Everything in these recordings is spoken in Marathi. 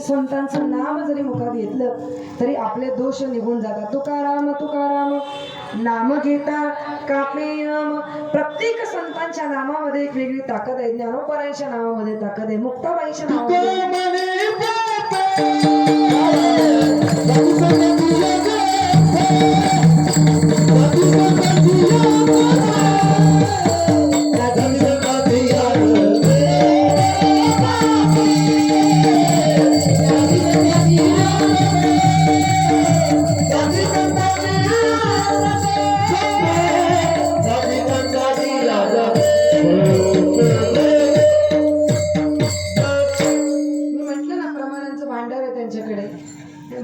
संतांचं नाम जरी मुखात घेतलं तरी आपले दोष निघून जातात. तुकाराम तुकाराम नाम घेता कापे नाम. प्रत्येक संतांच्या नामामध्ये एक वेगळी ताकद आहे. ज्ञानोबरायांच्या नावामध्ये ताकद आहे, मुक्ताबाईंच्या नावामध्ये.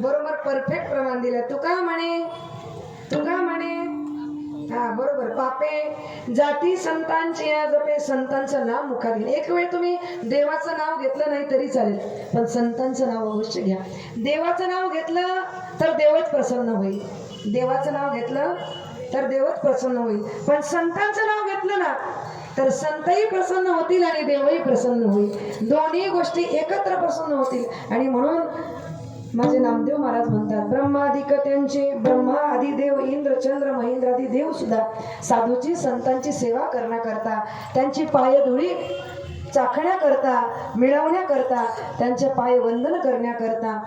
बरोबर परफेक्ट प्रमाण दिलं. तुका म्हणे हा बरोबर. पापे जाती संतांची जपे. संतांचं नाव मुखात घ्या. एक वेळ तुम्ही देवाचं नाव घेतलं नाही तरी चालेल, पण संतांचं नाव अवश्य घ्या. देवाचं नाव घेतलं तर देवच प्रसन्न होईल. देवाचं नाव घेतलं तर देवच प्रसन्न होईल. पण संतांचं नाव घेतलं ना तर संतही प्रसन्न होतील आणि देवही प्रसन्न होईल. दोन्ही गोष्टी एकत्र प्रसन्न होतील. आणि म्हणून माझे नामदेव महाराज म्हणतात, ब्रह्मादिक त्यांचे ब्रह्मा आदी देव इंद्र चंद्र महेंद्रादी देव सुद्धा साधूची संतांची सेवा करण्याकरता, त्यांची पायधुळी चाखण्याकरता, मिळवण्याकरता, त्यांचे पाय वंदन करण्याकरता